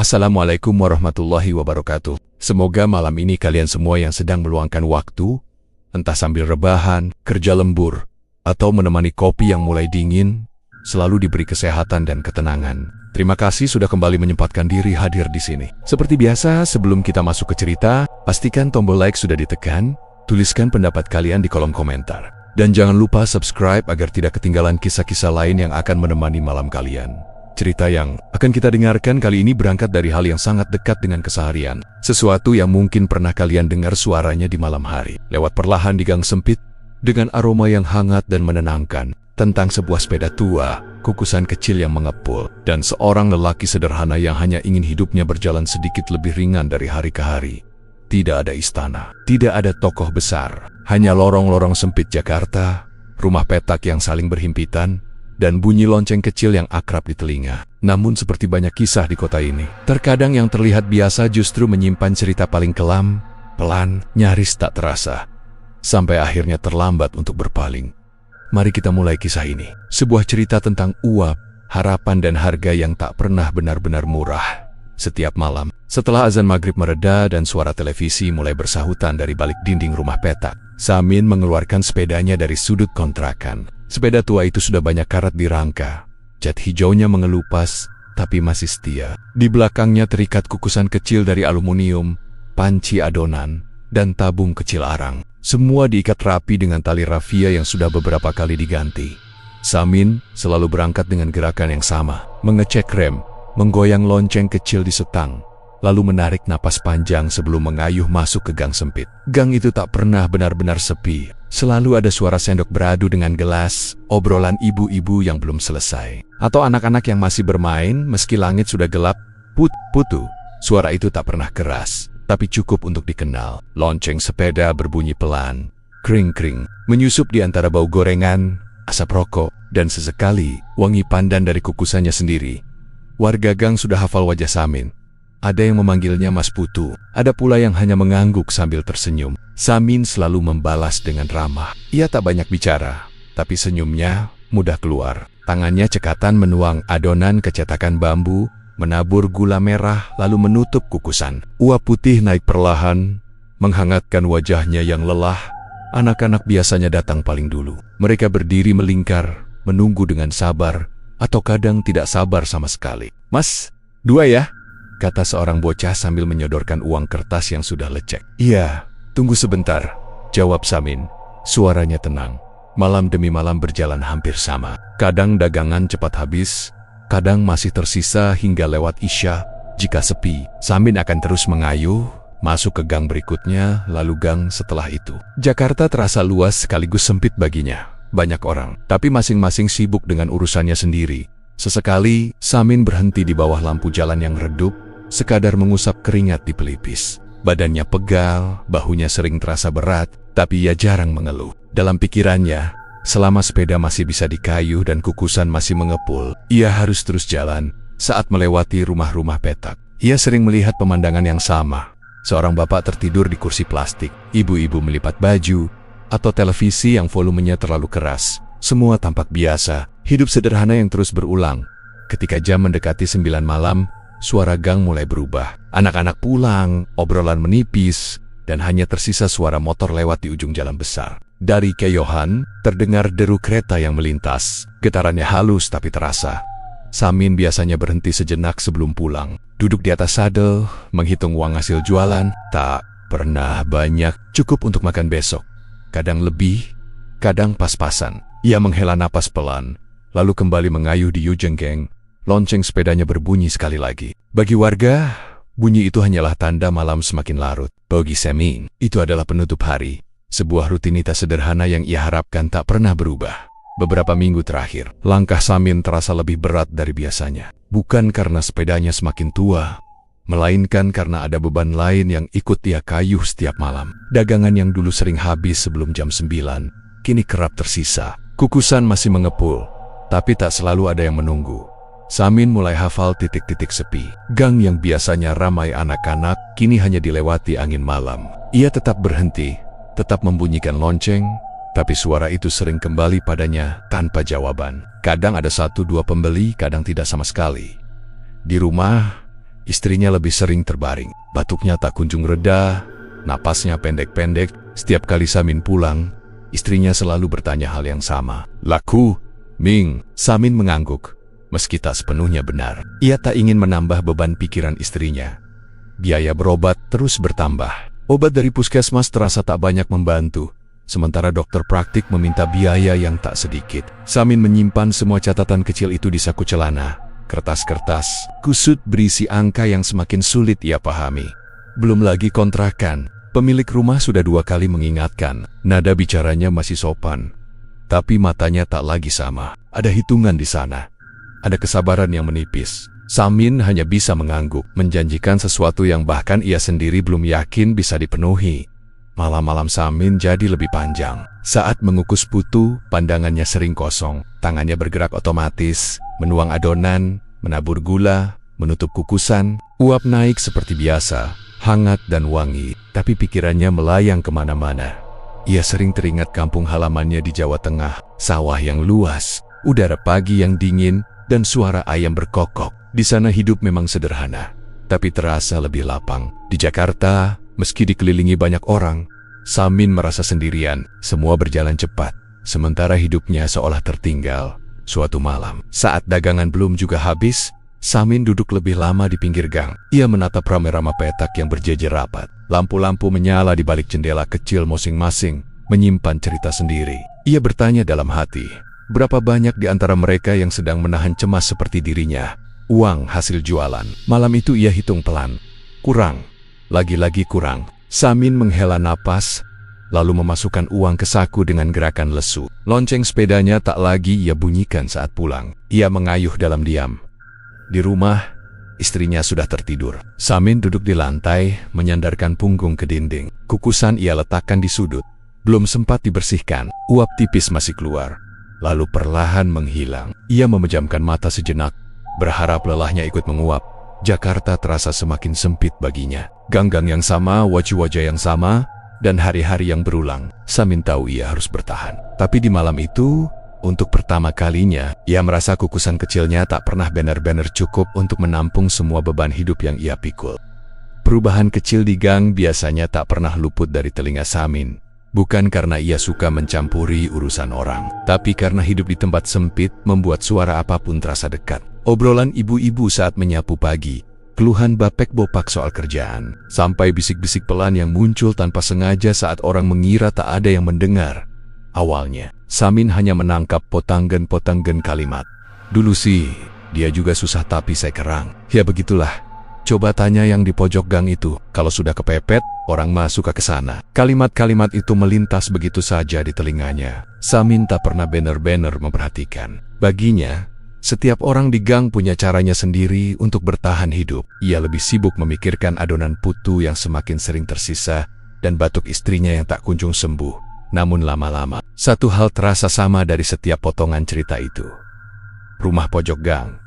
Assalamualaikum warahmatullahi wabarakatuh. Semoga malam ini kalian semua yang sedang meluangkan waktu, entah sambil rebahan, kerja lembur, atau menemani kopi yang mulai dingin, selalu diberi kesehatan dan ketenangan. Terima kasih sudah kembali menyempatkan diri hadir di sini. Seperti biasa, sebelum kita masuk ke cerita, pastikan tombol like sudah ditekan, tuliskan pendapat kalian di kolom komentar. Dan jangan lupa subscribe agar tidak ketinggalan kisah-kisah lain yang akan menemani malam kalian. Cerita yang akan kita dengarkan kali ini berangkat dari hal yang sangat dekat dengan keseharian. Sesuatu yang mungkin pernah kalian dengar suaranya di malam hari. Lewat perlahan di gang sempit, dengan aroma yang hangat dan menenangkan. Tentang sebuah sepeda tua, kukusan kecil yang mengepul, dan seorang lelaki sederhana yang hanya ingin hidupnya berjalan sedikit lebih ringan dari hari ke hari. Tidak ada istana, tidak ada tokoh besar. Hanya lorong-lorong sempit Jakarta, rumah petak yang saling berhimpitan, dan bunyi lonceng kecil yang akrab di telinga. Namun seperti banyak kisah di kota ini, terkadang yang terlihat biasa justru menyimpan cerita paling kelam, pelan, nyaris tak terasa, sampai akhirnya terlambat untuk berpaling. Mari kita mulai kisah ini. Sebuah cerita tentang uap, harapan dan harga yang tak pernah benar-benar murah. Setiap malam, setelah azan maghrib mereda dan suara televisi mulai bersahutan dari balik dinding rumah petak, Samin mengeluarkan sepedanya dari sudut kontrakan. Sepeda tua itu sudah banyak karat di rangka, cat hijaunya mengelupas, tapi masih setia. Di belakangnya terikat kukusan kecil dari aluminium, panci adonan, dan tabung kecil arang. Semua diikat rapi dengan tali rafia yang sudah beberapa kali diganti. Samin selalu berangkat dengan gerakan yang sama, mengecek rem, menggoyang lonceng kecil di setang, lalu menarik napas panjang sebelum mengayuh masuk ke gang sempit. Gang itu tak pernah benar-benar sepi. Selalu ada suara sendok beradu dengan gelas, obrolan ibu-ibu yang belum selesai, atau anak-anak yang masih bermain meski langit sudah gelap. Putu. Suara itu tak pernah keras, tapi cukup untuk dikenal. Lonceng sepeda berbunyi pelan, kring-kring, menyusup di antara bau gorengan, asap rokok, dan sesekali wangi pandan dari kukusannya sendiri. Warga gang sudah hafal wajah Samin. Ada yang memanggilnya Mas Putu, ada pula yang hanya mengangguk sambil tersenyum. Samin selalu membalas dengan ramah. Ia tak banyak bicara, tapi senyumnya mudah keluar. Tangannya cekatan menuang adonan kecetakan bambu, menabur gula merah, lalu menutup kukusan. Uap putih naik perlahan, menghangatkan wajahnya yang lelah. Anak-anak biasanya datang paling dulu. Mereka berdiri melingkar, menunggu dengan sabar, atau kadang tidak sabar sama sekali. "Mas, 2 ya?" kata seorang bocah sambil menyodorkan uang kertas yang sudah lecek. "Iya, tunggu sebentar," jawab Samin. Suaranya tenang. Malam demi malam berjalan hampir sama. Kadang dagangan cepat habis, kadang masih tersisa hingga lewat Isya. Jika sepi, Samin akan terus mengayuh, masuk ke gang berikutnya, lalu gang setelah itu. Jakarta terasa luas sekaligus sempit baginya. Banyak orang, tapi masing-masing sibuk dengan urusannya sendiri. Sesekali, Samin berhenti di bawah lampu jalan yang redup, sekadar mengusap keringat di pelipis. Badannya pegal, bahunya sering terasa berat, tapi ia jarang mengeluh. Dalam pikirannya, selama sepeda masih bisa dikayuh dan kukusan masih mengepul, ia harus terus jalan. Saat melewati rumah-rumah petak, ia sering melihat pemandangan yang sama. Seorang bapak tertidur di kursi plastik, ibu-ibu melipat baju, atau televisi yang volumenya terlalu keras. Semua tampak biasa, hidup sederhana yang terus berulang. Ketika jam mendekati 9 malam, suara gang mulai berubah. Anak-anak pulang, obrolan menipis, dan hanya tersisa suara motor lewat di ujung jalan besar. Dari keyohan, terdengar deru kereta yang melintas. Getarannya halus tapi terasa. Samin biasanya berhenti sejenak sebelum pulang. Duduk di atas sadel, menghitung uang hasil jualan. Tak pernah banyak, cukup untuk makan besok. Kadang lebih, kadang pas-pasan. Ia menghela napas pelan, lalu kembali mengayuh di Yujenggeng. Lonceng sepedanya berbunyi sekali lagi. Bagi warga, bunyi itu hanyalah tanda malam semakin larut. Bagi Samin, itu adalah penutup hari. Sebuah rutinitas sederhana yang ia harapkan tak pernah berubah. Beberapa minggu terakhir, langkah Samin terasa lebih berat dari biasanya. Bukan karena sepedanya semakin tua, melainkan karena ada beban lain yang ikut ia kayuh setiap malam. Dagangan yang dulu sering habis sebelum jam 9, kini kerap tersisa. Kukusan masih mengepul, tapi tak selalu ada yang menunggu. Samin mulai hafal titik-titik sepi. Gang yang biasanya ramai anak-anak, kini hanya dilewati angin malam. Ia tetap berhenti, tetap membunyikan lonceng, tapi suara itu sering kembali padanya tanpa jawaban. Kadang ada 1-2 pembeli, kadang tidak sama sekali. Di rumah, Istrinya lebih sering terbaring. Batuknya tak kunjung reda, napasnya pendek-pendek. Setiap kali Samin pulang, istrinya selalu bertanya hal yang sama. "Laku, Ming?" Samin mengangguk, meski tak sepenuhnya benar. Ia tak ingin menambah beban pikiran istrinya. Biaya berobat terus bertambah. Obat dari puskesmas terasa tak banyak membantu, sementara dokter praktik meminta biaya yang tak sedikit. Samin menyimpan semua catatan kecil itu di saku celana. Kertas-kertas kusut berisi angka yang semakin sulit ia pahami. Belum lagi kontrakan. Pemilik rumah sudah 2 kali mengingatkan. Nada bicaranya masih sopan, tapi matanya tak lagi sama. Ada hitungan di sana. Ada kesabaran yang menipis. Samin hanya bisa mengangguk, menjanjikan sesuatu yang bahkan ia sendiri belum yakin bisa dipenuhi. Malam-malam Samin jadi lebih panjang. Saat mengukus putu, pandangannya sering kosong. Tangannya bergerak otomatis, menuang adonan, menabur gula, menutup kukusan. Uap naik seperti biasa, hangat dan wangi, tapi pikirannya melayang kemana-mana. Ia sering teringat kampung halamannya di Jawa Tengah, sawah yang luas, udara pagi yang dingin, dan suara ayam berkokok. Di sana hidup memang sederhana, tapi terasa lebih lapang. Di Jakarta, meski dikelilingi banyak orang, Samin merasa sendirian. Semua berjalan cepat, sementara hidupnya seolah tertinggal. Suatu malam, saat dagangan belum juga habis, Samin duduk lebih lama di pinggir gang. Ia menatap rame-rama petak yang berjejer rapat. Lampu-lampu menyala di balik jendela kecil masing-masing, menyimpan cerita sendiri. Ia bertanya dalam hati, berapa banyak di antara mereka yang sedang menahan cemas seperti dirinya? Uang hasil jualan. Malam itu ia hitung pelan. Kurang. Lagi-lagi kurang. Samin menghela napas, lalu memasukkan uang ke saku dengan gerakan lesu. Lonceng sepedanya tak lagi ia bunyikan saat pulang. Ia mengayuh dalam diam. Di rumah, istrinya sudah tertidur. Samin duduk di lantai, menyandarkan punggung ke dinding. Kukusan ia letakkan di sudut. Belum sempat dibersihkan, uap tipis masih keluar, lalu perlahan menghilang. Ia memejamkan mata sejenak, berharap lelahnya ikut menguap. Jakarta terasa semakin sempit baginya. Gang-gang yang sama, wajah-wajah yang sama, dan hari-hari yang berulang. Samin tahu ia harus bertahan. Tapi di malam itu, untuk pertama kalinya, ia merasa kukusan kecilnya tak pernah benar-benar cukup untuk menampung semua beban hidup yang ia pikul. Perubahan kecil di gang biasanya tak pernah luput dari telinga Samin. Bukan karena ia suka mencampuri urusan orang, tapi karena hidup di tempat sempit membuat suara apapun terasa dekat. Obrolan ibu-ibu saat menyapu pagi, keluhan bapek bopak soal kerjaan, sampai bisik-bisik pelan yang muncul tanpa sengaja saat orang mengira tak ada yang mendengar. Awalnya, Samin hanya menangkap potanggen-potanggen kalimat. Dulu sih, dia juga susah tapi saya kerang. Ya begitulah. Coba tanya yang di pojok gang itu, kalau sudah kepepet, orang mah suka ke sana. Kalimat-kalimat itu melintas begitu saja di telinganya. Samin tak pernah benar-benar memperhatikan. Baginya, setiap orang di gang punya caranya sendiri untuk bertahan hidup. Ia lebih sibuk memikirkan adonan putu yang semakin sering tersisa dan batuk istrinya yang tak kunjung sembuh. Namun lama-lama, satu hal terasa sama dari setiap potongan cerita itu. Rumah pojok gang.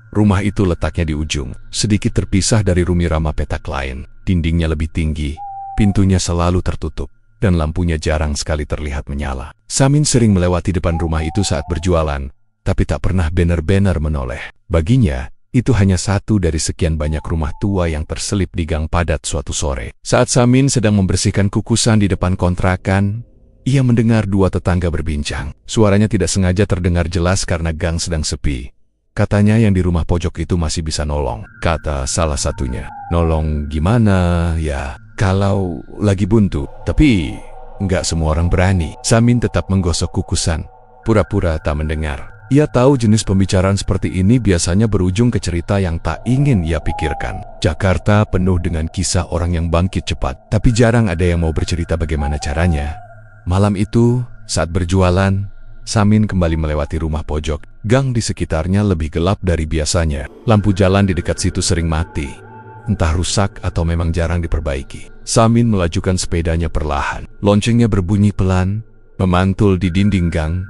Rumah itu letaknya di ujung, sedikit terpisah dari rumirama petak lain. Dindingnya lebih tinggi, pintunya selalu tertutup, dan lampunya jarang sekali terlihat menyala. Samin sering melewati depan rumah itu saat berjualan, tapi tak pernah benar-benar menoleh. Baginya, itu hanya satu dari sekian banyak rumah tua yang terselip di gang padat suatu sore. Saat Samin sedang membersihkan kukusan di depan kontrakan, ia mendengar dua tetangga berbincang. Suaranya tidak sengaja terdengar jelas karena gang sedang sepi. Katanya yang di rumah pojok itu masih bisa nolong. Kata salah satunya, nolong gimana ya, kalau lagi buntu. Tapi nggak semua orang berani. Samin tetap menggosok kukusan, pura-pura tak mendengar. Ia tahu jenis pembicaraan seperti ini biasanya berujung ke cerita yang tak ingin ia pikirkan. Jakarta penuh dengan kisah orang yang bangkit cepat, tapi jarang ada yang mau bercerita bagaimana caranya. Malam itu, saat berjualan, Samin kembali melewati rumah pojok. Gang di sekitarnya lebih gelap dari biasanya. Lampu jalan di dekat situ sering mati, entah rusak atau memang jarang diperbaiki. Samin melajukan sepedanya perlahan. Loncengnya berbunyi pelan, memantul di dinding gang.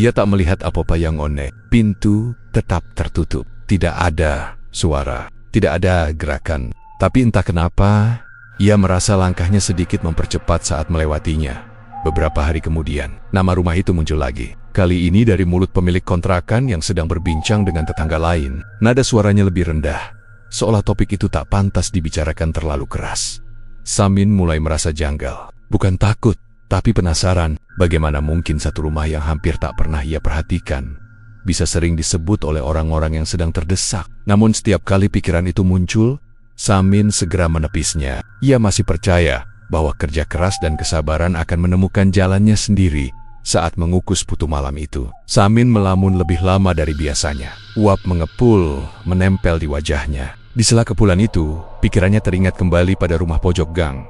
Ia tak melihat apa-apa yang aneh. Pintu tetap tertutup. Tidak ada suara, tidak ada gerakan. Tapi entah kenapa, ia merasa langkahnya sedikit mempercepat saat melewatinya. Beberapa hari kemudian, nama rumah itu muncul lagi. Kali ini dari mulut pemilik kontrakan yang sedang berbincang dengan tetangga lain. Nada suaranya lebih rendah, seolah topik itu tak pantas dibicarakan terlalu keras. Samin mulai merasa janggal. Bukan takut, tapi penasaran bagaimana mungkin satu rumah yang hampir tak pernah ia perhatikan bisa sering disebut oleh orang-orang yang sedang terdesak. Namun setiap kali pikiran itu muncul, Samin segera menepisnya. Ia masih percaya bahwa kerja keras dan kesabaran akan menemukan jalannya sendiri. Saat mengukus putu malam itu, Samin melamun lebih lama dari biasanya. Uap mengepul, menempel di wajahnya. Di sela kepulan itu, pikirannya teringat kembali pada rumah pojok gang.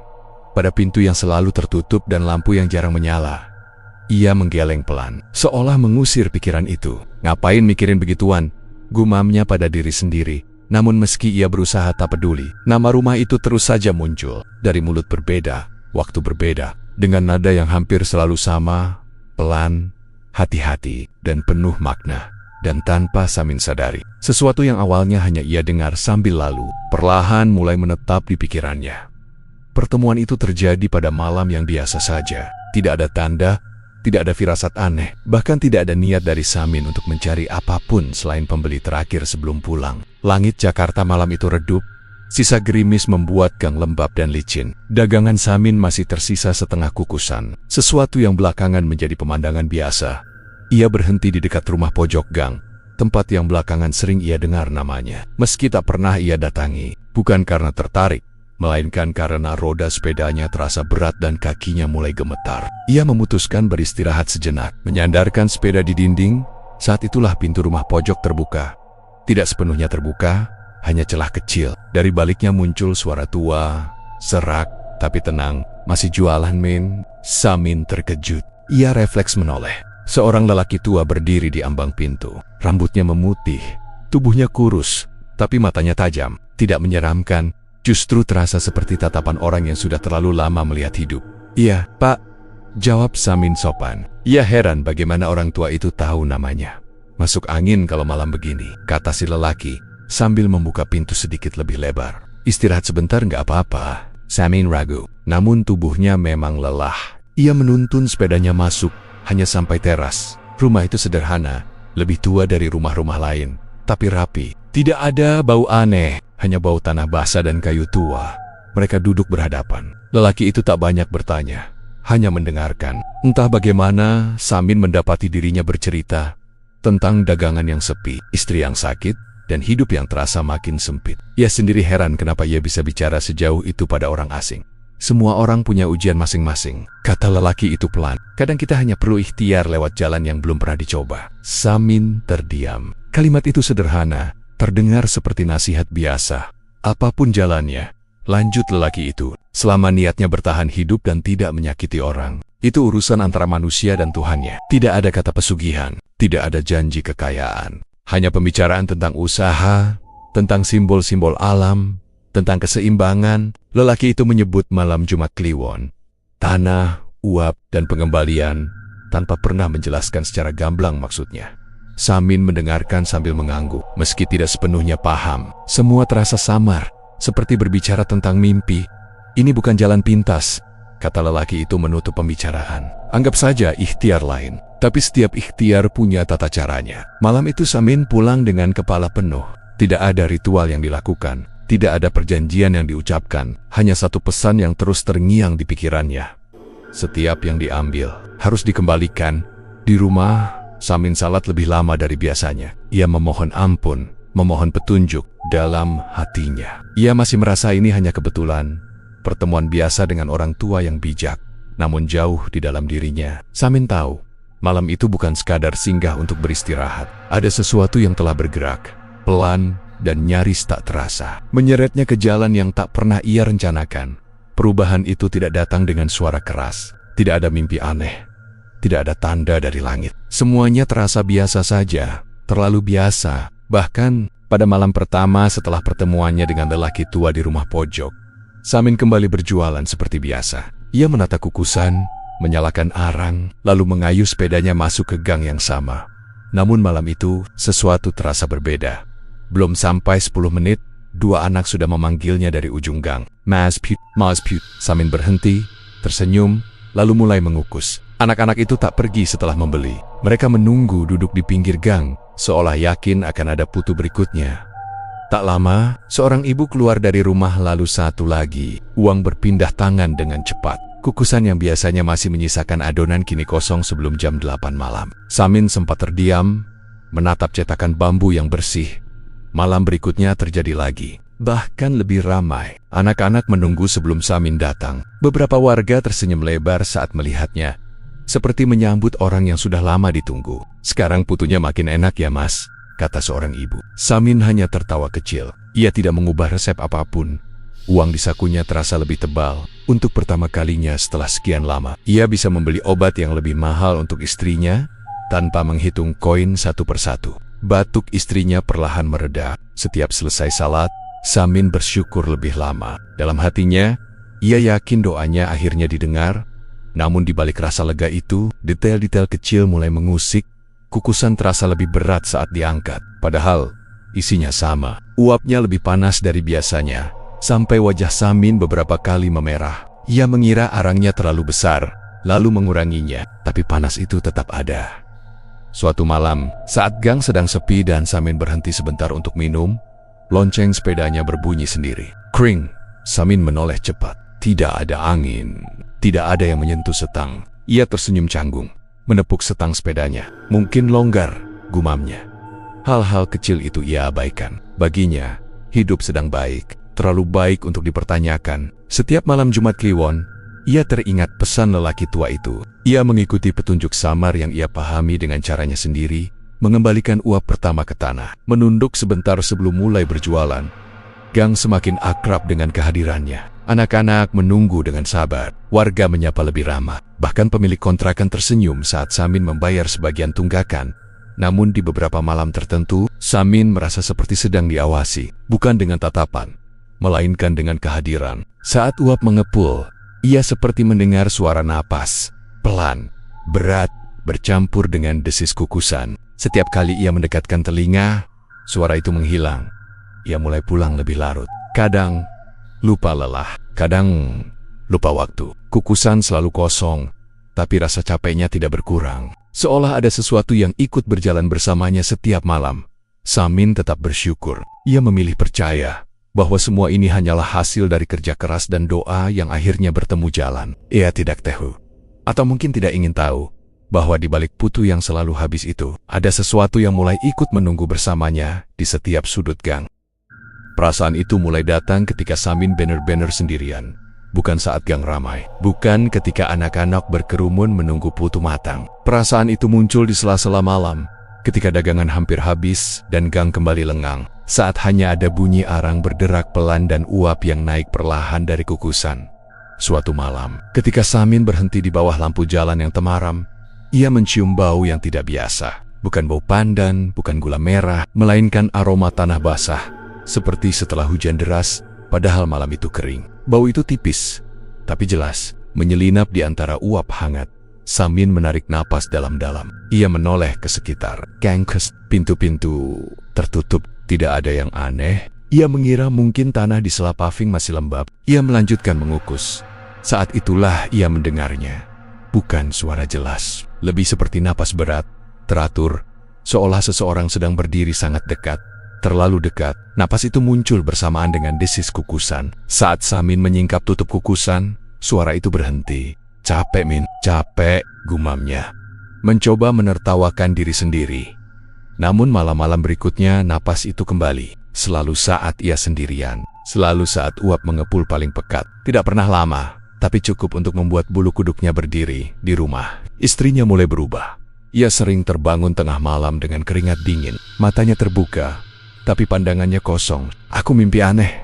Pada pintu yang selalu tertutup dan lampu yang jarang menyala. Ia menggeleng pelan, seolah mengusir pikiran itu. Ngapain mikirin begituan? Gumamnya pada diri sendiri. Namun meski ia berusaha tak peduli, nama rumah itu terus saja muncul. Dari mulut berbeda, waktu berbeda. Dengan nada yang hampir selalu sama, pelan, hati-hati, dan penuh makna. Dan tanpa Samin sadari, sesuatu yang awalnya hanya ia dengar sambil lalu, perlahan mulai menetap di pikirannya. Pertemuan itu terjadi pada malam yang biasa saja. Tidak ada tanda, tidak ada firasat aneh, bahkan tidak ada niat dari Samin untuk mencari apapun selain pembeli terakhir sebelum pulang. Langit Jakarta malam itu redup, sisa gerimis membuat gang lembab dan licin. Dagangan Samin masih tersisa setengah kukusan, sesuatu yang belakangan menjadi pemandangan biasa. Ia berhenti di dekat rumah pojok gang, tempat yang belakangan sering ia dengar namanya. Meski tak pernah ia datangi, bukan karena tertarik, melainkan karena roda sepedanya terasa berat dan kakinya mulai gemetar. Ia memutuskan beristirahat sejenak, menyandarkan sepeda di dinding. Saat itulah pintu rumah pojok terbuka. Tidak sepenuhnya terbuka, hanya celah kecil. Dari baliknya muncul suara tua, serak, tapi tenang. Masih jualan, Min? Samin terkejut. Ia refleks menoleh. Seorang lelaki tua berdiri di ambang pintu. Rambutnya memutih, tubuhnya kurus, tapi matanya tajam. Tidak menyeramkan, justru terasa seperti tatapan orang yang sudah terlalu lama melihat hidup. "Iya, Pak," jawab Samin sopan. Ia heran bagaimana orang tua itu tahu namanya. "Masuk angin kalau malam begini," kata si lelaki, sambil membuka pintu sedikit lebih lebar. "Istirahat sebentar nggak apa-apa." Samin ragu, namun tubuhnya memang lelah. Ia menuntun sepedanya masuk, hanya sampai teras. Rumah itu sederhana, lebih tua dari rumah-rumah lain, tapi rapi. Tidak ada bau aneh, hanya bau tanah basah dan kayu tua. Mereka duduk berhadapan. Lelaki itu tak banyak bertanya, hanya mendengarkan. Entah bagaimana, Samin mendapati dirinya bercerita tentang dagangan yang sepi, istri yang sakit, dan hidup yang terasa makin sempit. Ia sendiri heran kenapa ia bisa bicara sejauh itu pada orang asing. "Semua orang punya ujian masing-masing," kata lelaki itu pelan. "Kadang kita hanya perlu ikhtiar lewat jalan yang belum pernah dicoba." Samin terdiam. Kalimat itu sederhana, terdengar seperti nasihat biasa. "Apapun jalannya," lanjut lelaki itu, "selama niatnya bertahan hidup dan tidak menyakiti orang, itu urusan antara manusia dan Tuhannya." Tidak ada kata pesugihan, tidak ada janji kekayaan. Hanya pembicaraan tentang usaha, tentang simbol-simbol alam, tentang keseimbangan. Lelaki itu menyebut malam Jumat Kliwon, tanah, uap, dan pengembalian, tanpa pernah menjelaskan secara gamblang maksudnya. Samin mendengarkan sambil mengangguk, meski tidak sepenuhnya paham. Semua terasa samar, seperti berbicara tentang mimpi. "Ini bukan jalan pintas," kata lelaki itu menutup pembicaraan. "Anggap saja ikhtiar lain, tapi setiap ikhtiar punya tata caranya." Malam itu Samin pulang dengan kepala penuh. Tidak ada ritual yang dilakukan, tidak ada perjanjian yang diucapkan, hanya satu pesan yang terus terngiang di pikirannya. Setiap yang diambil harus dikembalikan. Di rumah, Samin salat lebih lama dari biasanya. Ia memohon ampun, memohon petunjuk dalam hatinya. Ia masih merasa ini hanya kebetulan, pertemuan biasa dengan orang tua yang bijak. Namun jauh di dalam dirinya, Samin tahu, malam itu bukan sekadar singgah untuk beristirahat. Ada sesuatu yang telah bergerak, pelan dan nyaris tak terasa, menyeretnya ke jalan yang tak pernah ia rencanakan. Perubahan itu tidak datang dengan suara keras, tidak ada mimpi aneh, tidak ada tanda dari langit. Semuanya terasa biasa saja, terlalu biasa. Bahkan pada malam pertama setelah pertemuannya dengan lelaki tua di rumah pojok, Samin kembali berjualan seperti biasa. Ia menata kukusan, menyalakan arang, lalu mengayuh sepedanya masuk ke gang yang sama. Namun malam itu, sesuatu terasa berbeda. Belum sampai 10 menit, dua anak sudah memanggilnya dari ujung gang. Mas Put." Samin berhenti, tersenyum, lalu mulai mengukus. Anak-anak itu tak pergi setelah membeli. Mereka menunggu duduk di pinggir gang, seolah yakin akan ada putu berikutnya. Tak lama, seorang ibu keluar dari rumah lalu satu lagi. Uang berpindah tangan dengan cepat. Kukusan yang biasanya masih menyisakan adonan kini kosong sebelum jam 8 malam. Samin sempat terdiam, menatap cetakan bambu yang bersih. Malam berikutnya terjadi lagi. Bahkan lebih ramai. Anak-anak menunggu sebelum Samin datang. Beberapa warga tersenyum lebar saat melihatnya. Seperti menyambut orang yang sudah lama ditunggu. Sekarang putunya makin enak ya mas, kata seorang ibu. Samin hanya tertawa kecil. Ia tidak mengubah resep apapun. Uang di sakunya terasa lebih tebal. Untuk pertama kalinya setelah sekian lama, ia bisa membeli obat yang lebih mahal untuk istrinya tanpa menghitung koin satu persatu. Batuk istrinya perlahan mereda. Setiap selesai salat, Samin bersyukur lebih lama. Dalam hatinya, ia yakin doanya akhirnya didengar. Namun di balik rasa lega itu, detail-detail kecil mulai mengusik. Kukusan terasa lebih berat saat diangkat. Padahal, isinya sama. Uapnya lebih panas dari biasanya. Sampai wajah Samin beberapa kali memerah. Ia mengira arangnya terlalu besar, lalu menguranginya. Tapi panas itu tetap ada. Suatu malam, saat gang sedang sepi dan Samin berhenti sebentar untuk minum, lonceng sepedanya berbunyi sendiri. Kring, Samin menoleh cepat. Tidak ada angin, tidak ada yang menyentuh setang. Ia tersenyum canggung, menepuk setang sepedanya. Mungkin longgar, gumamnya. Hal-hal kecil itu ia abaikan. Baginya, hidup sedang baik, terlalu baik untuk dipertanyakan. Setiap malam Jumat Kliwon, ia teringat pesan lelaki tua itu. Ia mengikuti petunjuk samar yang ia pahami dengan caranya sendiri, mengembalikan uap pertama ke tanah, menunduk sebentar sebelum mulai berjualan. Gang semakin akrab dengan kehadirannya. Anak-anak menunggu dengan sabar. Warga menyapa lebih ramah. Bahkan pemilik kontrakan tersenyum saat Samin membayar sebagian tunggakan. Namun di beberapa malam tertentu, Samin merasa seperti sedang diawasi. Bukan dengan tatapan, melainkan dengan kehadiran. Saat uap mengepul, ia seperti mendengar suara napas. Pelan, berat, bercampur dengan desis kukusan. Setiap kali ia mendekatkan telinga, suara itu menghilang. Ia mulai pulang lebih larut. Kadang lupa lelah, kadang lupa waktu. Kukusan selalu kosong, tapi rasa capeknya tidak berkurang. Seolah ada sesuatu yang ikut berjalan bersamanya setiap malam. Samin tetap bersyukur. Ia memilih percaya bahwa semua ini hanyalah hasil dari kerja keras dan doa yang akhirnya bertemu jalan. Ia tidak tahu, atau mungkin tidak ingin tahu, bahwa di balik putu yang selalu habis itu, ada sesuatu yang mulai ikut menunggu bersamanya di setiap sudut gang. Perasaan itu mulai datang ketika Samin benar-benar sendirian. Bukan saat gang ramai. Bukan ketika anak-anak berkerumun menunggu putu matang. Perasaan itu muncul di sela-sela malam, ketika dagangan hampir habis dan gang kembali lengang. Saat hanya ada bunyi arang berderak pelan dan uap yang naik perlahan dari kukusan. Suatu malam, ketika Samin berhenti di bawah lampu jalan yang temaram, ia mencium bau yang tidak biasa. Bukan bau pandan, bukan gula merah, melainkan aroma tanah basah. Seperti setelah hujan deras, padahal malam itu kering. Bau itu tipis, tapi jelas, menyelinap di antara uap hangat. Samin menarik napas dalam-dalam. Ia menoleh ke sekitar. Kangkes, pintu-pintu tertutup, tidak ada yang aneh. Ia mengira mungkin tanah di sela paving masih lembab. Ia melanjutkan mengukus. Saat itulah ia mendengarnya. Bukan suara jelas, lebih seperti napas berat, teratur, seolah seseorang sedang berdiri sangat dekat. Terlalu dekat, napas itu muncul bersamaan dengan desis kukusan. Saat Samin menyingkap tutup kukusan, suara itu berhenti. Capek Min, capek, gumamnya. Mencoba menertawakan diri sendiri. Namun malam-malam berikutnya napas itu kembali. Selalu saat ia sendirian. Selalu saat uap mengepul paling pekat. Tidak pernah lama, tapi cukup untuk membuat bulu kuduknya berdiri di rumah. Istrinya mulai berubah. Ia sering terbangun tengah malam dengan keringat dingin. Matanya terbuka, tapi pandangannya kosong. Aku mimpi aneh,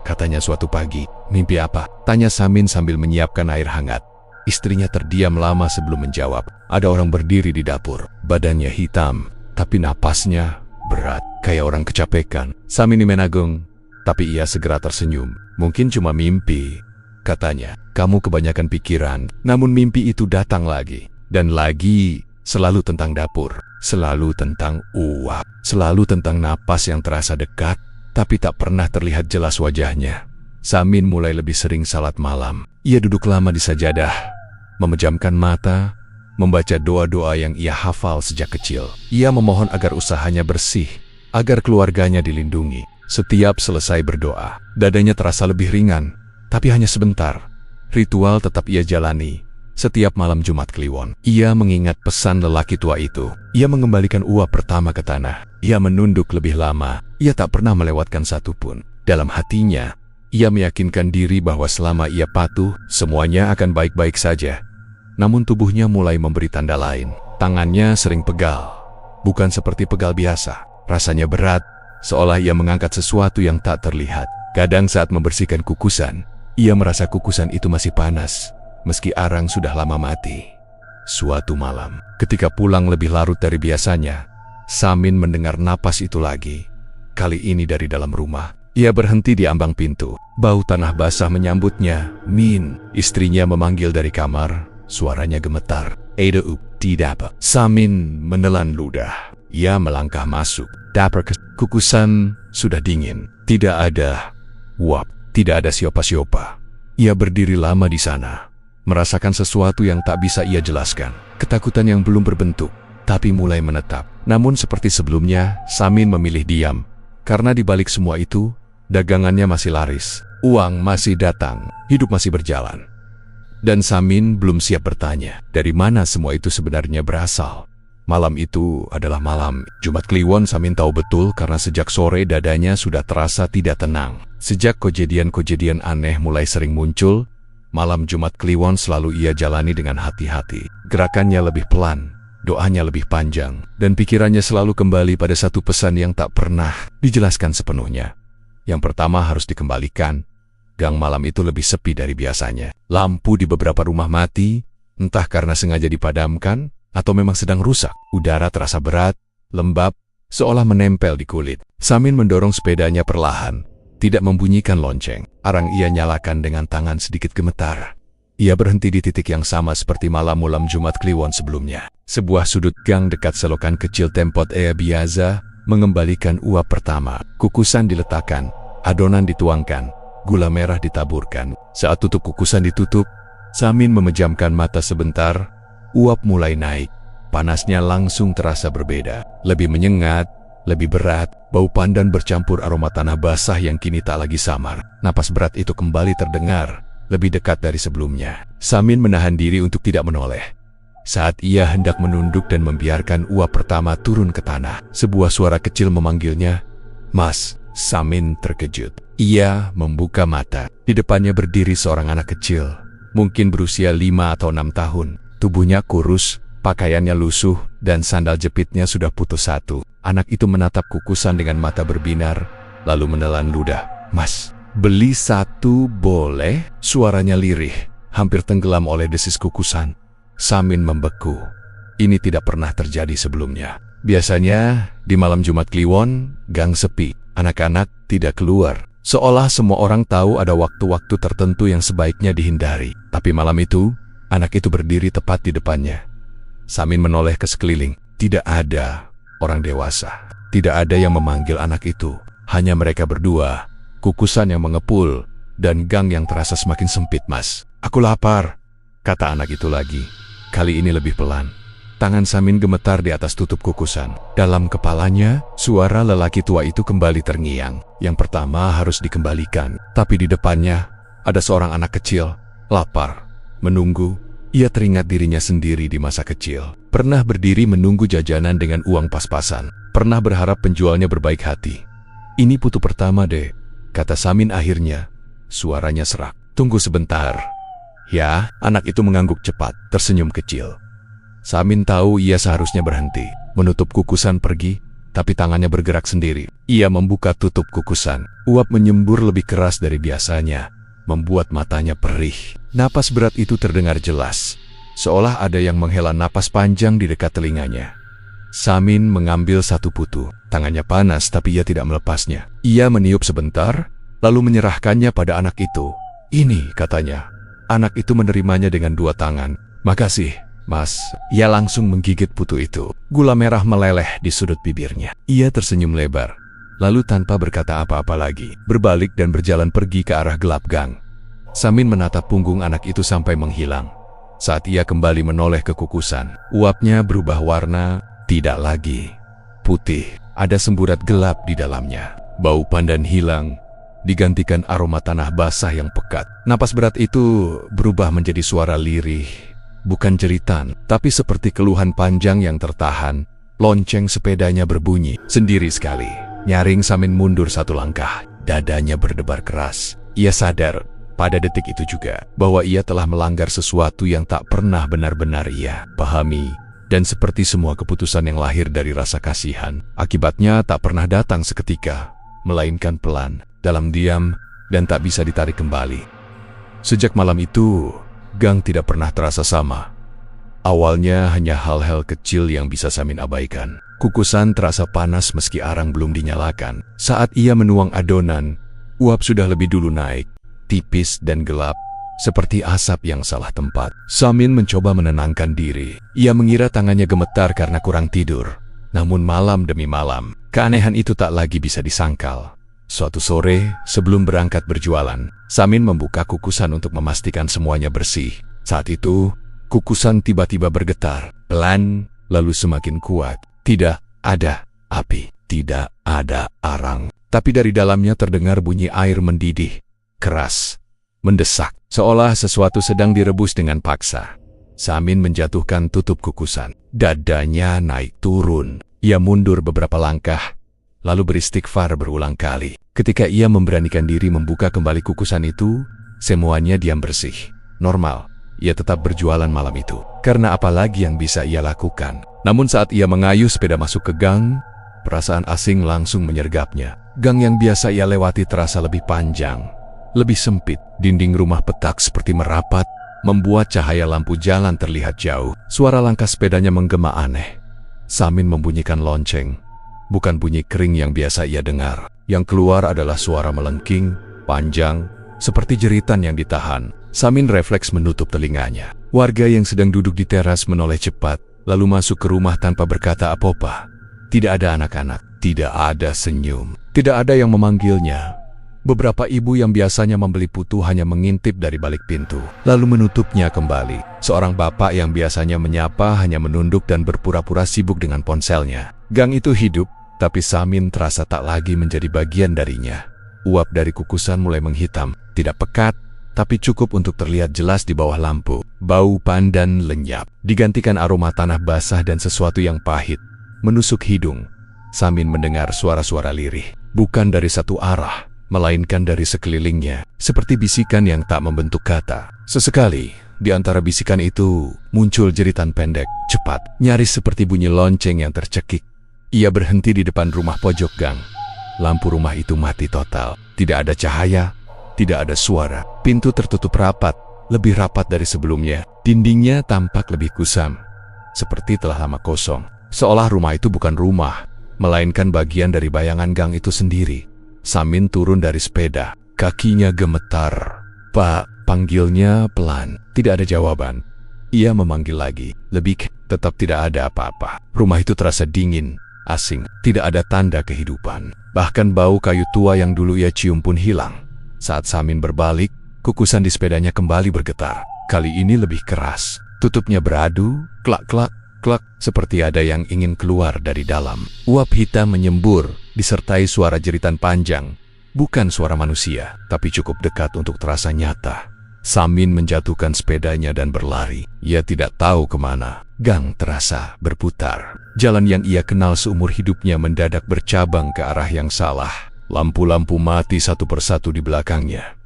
katanya suatu pagi. Mimpi apa? Tanya Samin sambil menyiapkan air hangat. Istrinya terdiam lama sebelum menjawab. Ada orang berdiri di dapur. Badannya hitam, tapi napasnya berat, kayak orang kecapekan. Samin menanggung, tapi ia segera tersenyum. Mungkin cuma mimpi, katanya. Kamu kebanyakan pikiran. Namun mimpi itu datang lagi. Dan lagi, selalu tentang dapur. Selalu tentang uap. Selalu tentang napas yang terasa dekat, tapi tak pernah terlihat jelas wajahnya. Samin mulai lebih sering salat malam. Ia duduk lama di sajadah, memejamkan mata, membaca doa-doa yang ia hafal sejak kecil. Ia memohon agar usahanya bersih, agar keluarganya dilindungi, Setiap selesai berdoa, dadanya terasa lebih ringan, tapi hanya sebentar. Ritual tetap ia jalani. Setiap malam Jumat Kliwon, ia mengingat pesan lelaki tua itu. Ia mengembalikan uap pertama ke tanah. Ia menunduk lebih lama. Ia tak pernah melewatkan satu pun. Dalam hatinya, ia meyakinkan diri bahwa selama ia patuh, semuanya akan baik-baik saja. Namun tubuhnya mulai memberi tanda lain. Tangannya sering pegal. Bukan seperti pegal biasa. Rasanya berat, seolah ia mengangkat sesuatu yang tak terlihat. Kadang saat membersihkan kukusan, ia merasa kukusan itu masih panas, meski arang sudah lama mati. Suatu malam, ketika pulang lebih larut dari biasanya, Samin mendengar napas itu lagi. Kali ini dari dalam rumah. Ia berhenti di ambang pintu. Bau tanah basah menyambutnya. Min, istrinya memanggil dari kamar. Suaranya gemetar. Ada tidak. Samin menelan ludah. Ia melangkah masuk. Dapur kukusan sudah dingin. Tidak ada uap. Tidak ada siapa-siapa. Ia berdiri lama di sana, merasakan sesuatu yang tak bisa ia jelaskan. Ketakutan yang belum berbentuk, tapi mulai menetap. Namun seperti sebelumnya, Samin memilih diam. Karena di balik semua itu, dagangannya masih laris. Uang masih datang, hidup masih berjalan. Dan Samin belum siap bertanya, dari mana semua itu sebenarnya berasal. Malam itu adalah malam Jumat Kliwon. Samin tahu betul karena sejak sore dadanya sudah terasa tidak tenang. Sejak kejadian-kejadian aneh mulai sering muncul, malam Jumat Kliwon selalu ia jalani dengan hati-hati. Gerakannya lebih pelan, doanya lebih panjang, dan pikirannya selalu kembali pada satu pesan yang tak pernah dijelaskan sepenuhnya. Yang pertama harus dikembalikan. Gang malam itu lebih sepi dari biasanya. Lampu di beberapa rumah mati, entah karena sengaja dipadamkan, atau memang sedang rusak. Udara terasa berat, lembab, seolah menempel di kulit. Samin mendorong sepedanya perlahan, tidak membunyikan lonceng. Arang ia nyalakan dengan tangan sedikit gemetar. Ia berhenti di titik yang sama seperti malam Jumat Kliwon sebelumnya. Sebuah sudut gang dekat selokan kecil tempat ia biasa mengembalikan uap pertama. Kukusan diletakkan, adonan dituangkan, gula merah ditaburkan. Saat tutup kukusan ditutup, Samin memejamkan mata sebentar. Uap mulai naik, panasnya langsung terasa berbeda. Lebih menyengat, lebih berat, bau pandan bercampur aroma tanah basah yang kini tak lagi samar. Napas berat itu kembali terdengar, lebih dekat dari sebelumnya. Samin menahan diri untuk tidak menoleh. Saat ia hendak menunduk dan membiarkan uap pertama turun ke tanah, sebuah suara kecil memanggilnya, "Mas." Samin terkejut. Ia membuka mata. Di depannya berdiri seorang anak kecil, mungkin berusia 5 atau 6 tahun. Tubuhnya kurus, pakaiannya lusuh, dan sandal jepitnya sudah putus satu. Anak itu menatap kukusan dengan mata berbinar, lalu menelan ludah. "Mas, beli satu boleh?" Suaranya lirih, hampir tenggelam oleh desis kukusan. Samin membeku. Ini tidak pernah terjadi sebelumnya. Biasanya, di malam Jumat Kliwon, gang sepi. Anak-anak tidak keluar. Seolah semua orang tahu ada waktu-waktu tertentu yang sebaiknya dihindari. Tapi malam itu, anak itu berdiri tepat di depannya. Samin menoleh ke sekeliling. Tidak ada orang dewasa. Tidak ada yang memanggil anak itu. Hanya mereka berdua, kukusan yang mengepul, dan gang yang terasa semakin sempit. "Mas, aku lapar," kata anak itu lagi. Kali ini lebih pelan. Tangan Samin gemetar di atas tutup kukusan. Dalam kepalanya, suara lelaki tua itu kembali terngiang. Yang pertama harus dikembalikan. Tapi di depannya, ada seorang anak kecil, lapar, menunggu. Ia teringat dirinya sendiri di masa kecil. Pernah berdiri menunggu jajanan dengan uang pas-pasan. Pernah berharap penjualnya berbaik hati. "Ini putu pertama, Dek," kata Samin akhirnya. Suaranya serak. "Tunggu sebentar." "Ya." Anak itu mengangguk cepat, tersenyum kecil. Samin tahu ia seharusnya berhenti, menutup kukusan pergi, tapi tangannya bergerak sendiri. Ia membuka tutup kukusan. Uap menyembur lebih keras dari biasanya, membuat matanya perih. Napas berat itu terdengar jelas, seolah ada yang menghela napas panjang di dekat telinganya. Samin mengambil satu putu. Tangannya panas tapi ia tidak melepasnya. Ia meniup sebentar, lalu menyerahkannya pada anak itu. "Ini," katanya. Anak itu menerimanya dengan dua tangan. "Makasih, Mas." Ia langsung menggigit putu itu. Gula merah meleleh di sudut bibirnya. Ia tersenyum lebar, lalu tanpa berkata apa-apa lagi, berbalik dan berjalan pergi ke arah gelap gang. Samin menatap punggung anak itu sampai menghilang. Saat ia kembali menoleh ke kukusan, uapnya berubah warna, tidak lagi putih. Ada semburat gelap di dalamnya. Bau pandan hilang, digantikan aroma tanah basah yang pekat. Napas berat itu berubah menjadi suara lirih, bukan jeritan, tapi seperti keluhan panjang yang tertahan. Lonceng sepedanya berbunyi sendiri sekali. Nyaring Samin mundur satu langkah, dadanya berdebar keras. Ia sadar pada detik itu juga bahwa ia telah melanggar sesuatu yang tak pernah benar-benar ia pahami. Dan seperti semua keputusan yang lahir dari rasa kasihan, akibatnya tak pernah datang seketika, melainkan pelan, dalam diam, dan tak bisa ditarik kembali. Sejak malam itu, Gang tidak pernah terasa sama. Awalnya hanya hal-hal kecil yang bisa Samin abaikan. Kukusan terasa panas meski arang belum dinyalakan. Saat ia menuang adonan, uap sudah lebih dulu naik, tipis dan gelap, seperti asap yang salah tempat. Samin mencoba menenangkan diri. Ia mengira tangannya gemetar karena kurang tidur. Namun malam demi malam, keanehan itu tak lagi bisa disangkal. Suatu sore, sebelum berangkat berjualan, Samin membuka kukusan untuk memastikan semuanya bersih. Saat itu, kukusan tiba-tiba bergetar, pelan, lalu semakin kuat. Tidak ada api, tidak ada arang. Tapi dari dalamnya terdengar bunyi air mendidih, keras, mendesak, seolah sesuatu sedang direbus dengan paksa. Samin menjatuhkan tutup kukusan. Dadanya naik turun. Ia mundur beberapa langkah, lalu beristighfar berulang kali. Ketika ia memberanikan diri membuka kembali kukusan itu, semuanya diam bersih. Normal, ia tetap berjualan malam itu. Karena apa lagi yang bisa ia lakukan? Namun saat ia mengayuh sepeda masuk ke gang, perasaan asing langsung menyergapnya. Gang yang biasa ia lewati terasa lebih panjang, lebih sempit. Dinding rumah petak seperti merapat, membuat cahaya lampu jalan terlihat jauh. Suara langkah sepedanya menggema aneh. Samin membunyikan lonceng. Bukan bunyi kering yang biasa ia dengar. Yang keluar adalah suara melengking, panjang, seperti jeritan yang ditahan. Samin refleks menutup telinganya. Warga yang sedang duduk di teras menoleh cepat, lalu masuk ke rumah tanpa berkata apa-apa. Tidak ada anak-anak, tidak ada senyum, tidak ada yang memanggilnya. Beberapa ibu yang biasanya membeli putu hanya mengintip dari balik pintu, lalu menutupnya kembali. Seorang bapak yang biasanya menyapa hanya menunduk dan berpura-pura sibuk dengan ponselnya. Gang itu hidup, tapi Samin terasa tak lagi menjadi bagian darinya. Uap dari kukusan mulai menghitam, tidak pekat, tapi cukup untuk terlihat jelas di bawah lampu. Bau pandan lenyap, digantikan aroma tanah basah dan sesuatu yang pahit menusuk hidung. Samin mendengar suara-suara lirih, bukan dari satu arah, melainkan dari sekelilingnya, seperti bisikan yang tak membentuk kata. Sesekali, di antara bisikan itu, muncul jeritan pendek, cepat, nyaris seperti bunyi lonceng yang tercekik. Ia berhenti di depan rumah pojok gang. Lampu rumah itu mati total, tidak ada cahaya, tidak ada suara. Pintu tertutup rapat, lebih rapat dari sebelumnya. Dindingnya tampak lebih kusam, seperti telah lama kosong. Seolah rumah itu bukan rumah, melainkan bagian dari bayangan gang itu sendiri. Samin turun dari sepeda, kakinya gemetar. "Pak," panggilnya pelan. Tidak ada jawaban. Ia memanggil lagi, lebih, tetap tidak ada apa-apa. Rumah itu terasa dingin, asing, tidak ada tanda kehidupan. Bahkan bau kayu tua yang dulu ia cium pun hilang. Saat Samin berbalik, kukusan di sepedanya kembali bergetar. Kali ini lebih keras. Tutupnya beradu, klak-klak, klak, seperti ada yang ingin keluar dari dalam. Uap hitam menyembur, disertai suara jeritan panjang. Bukan suara manusia, tapi cukup dekat untuk terasa nyata. Samin menjatuhkan sepedanya dan berlari. Ia tidak tahu kemana. Gang terasa berputar. Jalan yang ia kenal seumur hidupnya mendadak bercabang ke arah yang salah. Lampu-lampu mati satu persatu di belakangnya.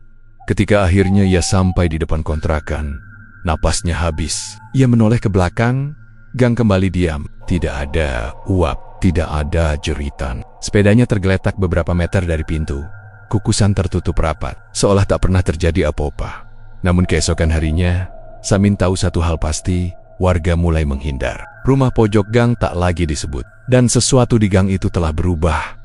Ketika akhirnya ia sampai di depan kontrakan, napasnya habis. Ia menoleh ke belakang. Gang kembali diam. Tidak ada uap, tidak ada jeritan. Sepedanya tergeletak beberapa meter dari pintu. Kukusan tertutup rapat, seolah tak pernah terjadi apa-apa. Namun keesokan harinya, Samin tahu satu hal pasti, warga mulai menghindar. Rumah pojok gang tak lagi disebut, dan sesuatu di gang itu telah berubah.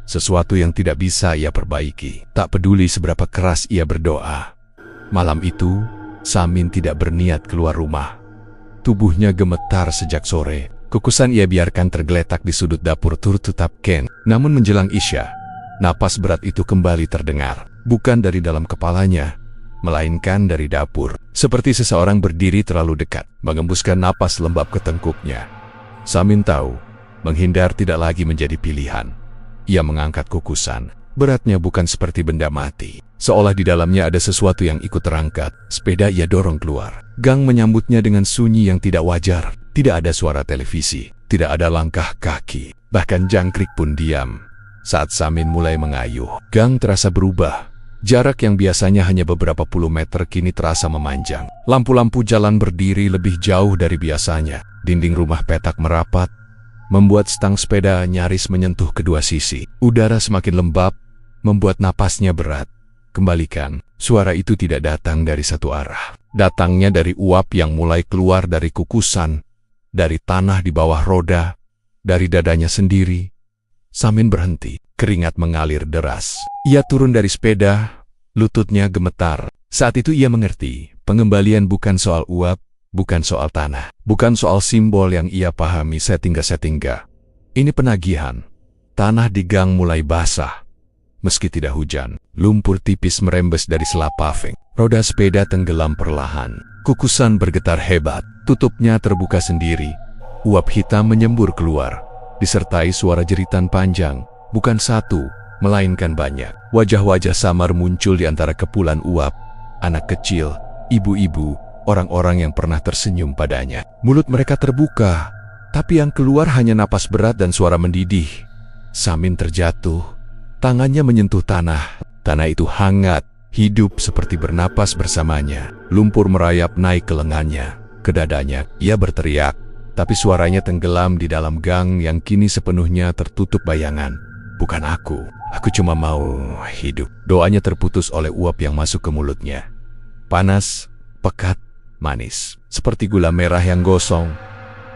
Sesuatu yang tidak bisa ia perbaiki, tak peduli seberapa keras ia berdoa. Malam itu, Samin tidak berniat keluar rumah. Tubuhnya gemetar sejak sore. Kukusan ia biarkan tergeletak di sudut dapur tertutup Ken. Namun menjelang Isya, napas berat itu kembali terdengar. Bukan dari dalam kepalanya, melainkan dari dapur. Seperti seseorang berdiri terlalu dekat, mengembuskan napas lembab ke tengkuknya. Samin tahu, menghindar tidak lagi menjadi pilihan. Ia mengangkat kukusan. Beratnya bukan seperti benda mati. Seolah di dalamnya ada sesuatu yang ikut terangkat. Sepeda ia dorong keluar. Gang menyambutnya dengan sunyi yang tidak wajar. Tidak ada suara televisi. Tidak ada langkah kaki. Bahkan jangkrik pun diam. Saat Samin mulai mengayuh, gang terasa berubah. Jarak yang biasanya hanya beberapa puluh meter kini terasa memanjang. Lampu-lampu jalan berdiri lebih jauh dari biasanya. Dinding rumah petak merapat, membuat stang sepeda nyaris menyentuh kedua sisi. Udara semakin lembab, membuat napasnya berat. Kembalikan, suara itu tidak datang dari satu arah. Datangnya dari uap yang mulai keluar dari kukusan, dari tanah di bawah roda, dari dadanya sendiri. Samin berhenti, keringat mengalir deras. Ia turun dari sepeda, lututnya gemetar. Saat itu ia mengerti, pengembalian bukan soal uap, bukan soal tanah, bukan soal simbol yang ia pahami setingga-setingga. Ini penagihan. Tanah di gang mulai basah. Meski tidak hujan, lumpur tipis merembes dari selap paving. Roda sepeda tenggelam perlahan. Kukusan bergetar hebat, tutupnya terbuka sendiri. Uap hitam menyembur keluar, disertai suara jeritan panjang, bukan satu, melainkan banyak. Wajah-wajah samar muncul di antara kepulan uap. Anak kecil, ibu-ibu, orang-orang yang pernah tersenyum padanya. Mulut mereka terbuka, tapi yang keluar hanya napas berat dan suara mendidih. Samin terjatuh. Tangannya menyentuh tanah. Tanah itu hangat, hidup seperti bernapas bersamanya. Lumpur merayap naik ke lengannya, ke dadanya. Ia berteriak, tapi suaranya tenggelam di dalam gang yang kini sepenuhnya tertutup bayangan. Bukan aku cuma mau hidup. Doanya terputus oleh uap yang masuk ke mulutnya. Panas, pekat, manis. Seperti gula merah yang gosong.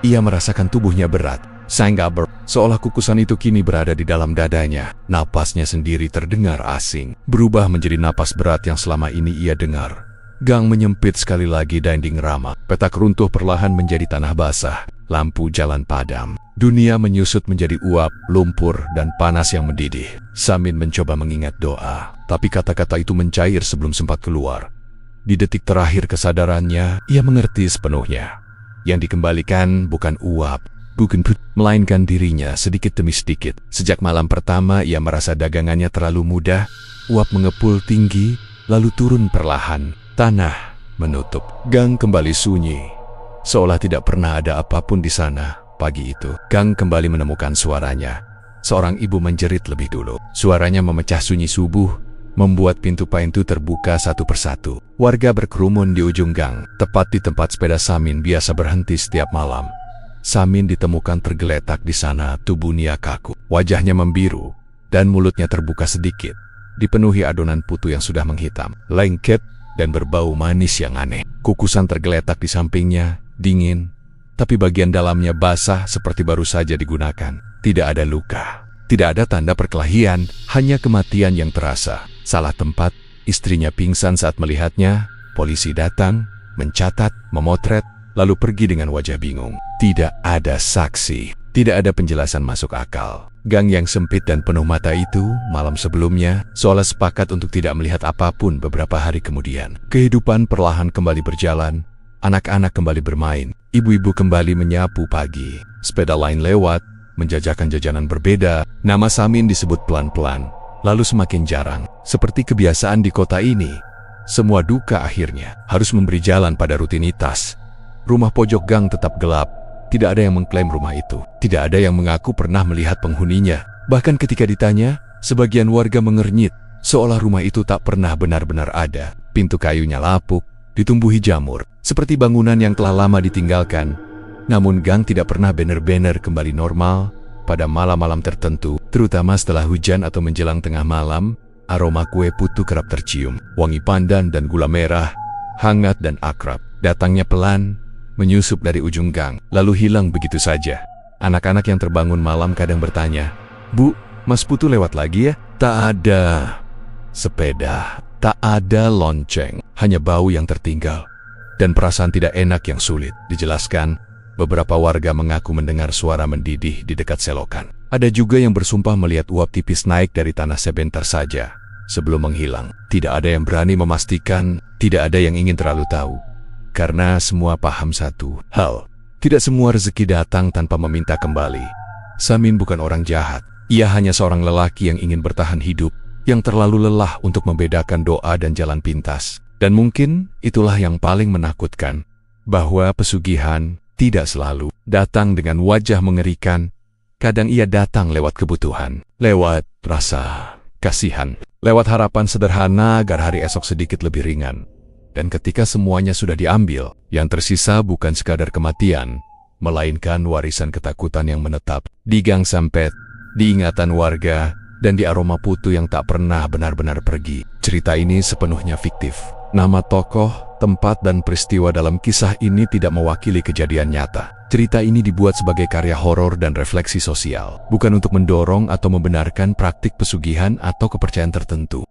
Ia merasakan tubuhnya berat. Sanggaber, seolah kukusan itu kini berada di dalam dadanya. Napasnya sendiri terdengar asing, berubah menjadi napas berat yang selama ini ia dengar. Gang menyempit sekali lagi, dinding ramah. Petak runtuh perlahan menjadi tanah basah. Lampu jalan padam. Dunia menyusut menjadi uap, lumpur, dan panas yang mendidih. Samin mencoba mengingat doa, tapi kata-kata itu mencair sebelum sempat keluar. Di detik terakhir kesadarannya, ia mengerti sepenuhnya. Yang dikembalikan bukan uap, bukan melainkan dirinya sedikit demi sedikit. Sejak malam pertama ia merasa dagangannya terlalu mudah. Uap mengepul tinggi, lalu turun perlahan. Tanah menutup. Gang kembali sunyi, seolah tidak pernah ada apapun di sana. Pagi itu, gang kembali menemukan suaranya. Seorang ibu menjerit lebih dulu. Suaranya memecah sunyi subuh, membuat pintu-pintu terbuka satu persatu. Warga berkerumun di ujung gang, tepat di tempat sepeda Samin biasa berhenti setiap malam. Samin ditemukan tergeletak di sana, tubuhnya kaku. Wajahnya membiru, dan mulutnya terbuka sedikit, dipenuhi adonan putu yang sudah menghitam, lengket, dan berbau manis yang aneh. Kukusan tergeletak di sampingnya, dingin, tapi bagian dalamnya basah seperti baru saja digunakan. Tidak ada luka, tidak ada tanda perkelahian, hanya kematian yang terasa. Salah tempat, istrinya pingsan saat melihatnya. Polisi datang, mencatat, memotret, lalu pergi dengan wajah bingung. Tidak ada saksi, tidak ada penjelasan masuk akal. Gang yang sempit dan penuh mata itu, malam sebelumnya, seolah sepakat untuk tidak melihat apapun. Beberapa hari kemudian, kehidupan perlahan kembali berjalan. Anak-anak kembali bermain, ibu-ibu kembali menyapu pagi. Sepeda lain lewat, menjajakan jajanan berbeda. Nama Samin disebut pelan-pelan, lalu semakin jarang. Seperti kebiasaan di kota ini, semua duka akhirnya harus memberi jalan pada rutinitas. Rumah pojok gang tetap gelap. Tidak ada yang mengklaim rumah itu. Tidak ada yang mengaku pernah melihat penghuninya. Bahkan ketika ditanya, sebagian warga mengernyit, seolah rumah itu tak pernah benar-benar ada. Pintu kayunya lapuk, ditumbuhi jamur, seperti bangunan yang telah lama ditinggalkan. Namun gang tidak pernah benar-benar kembali normal. Pada malam-malam tertentu, terutama setelah hujan atau menjelang tengah malam, aroma kue putu kerap tercium. Wangi pandan dan gula merah, hangat dan akrab. Datangnya pelan, menyusup dari ujung gang, lalu hilang begitu saja. Anak-anak yang terbangun malam kadang bertanya, "Bu, Mas Putu lewat lagi ya?" Tak ada sepeda, tak ada lonceng, hanya bau yang tertinggal dan perasaan tidak enak yang sulit dijelaskan. Beberapa warga mengaku mendengar suara mendidih di dekat selokan. Ada juga yang bersumpah melihat uap tipis naik dari tanah sebentar saja sebelum menghilang. Tidak ada yang berani memastikan, tidak ada yang ingin terlalu tahu. Karena semua paham satu hal, tidak semua rezeki datang tanpa meminta kembali. Samin bukan orang jahat. Ia hanya seorang lelaki yang ingin bertahan hidup, yang terlalu lelah untuk membedakan doa dan jalan pintas. Dan mungkin itulah yang paling menakutkan, bahwa pesugihan tidak selalu datang dengan wajah mengerikan. Kadang ia datang lewat kebutuhan, lewat rasa kasihan, lewat harapan sederhana agar hari esok sedikit lebih ringan. Dan ketika semuanya sudah diambil, yang tersisa bukan sekadar kematian, melainkan warisan ketakutan yang menetap di gang sampet, di ingatan warga, dan di aroma putu yang tak pernah benar-benar pergi. Cerita ini sepenuhnya fiktif. Nama tokoh, tempat, dan peristiwa dalam kisah ini tidak mewakili kejadian nyata. Cerita ini dibuat sebagai karya horor dan refleksi sosial, bukan untuk mendorong atau membenarkan praktik pesugihan atau kepercayaan tertentu.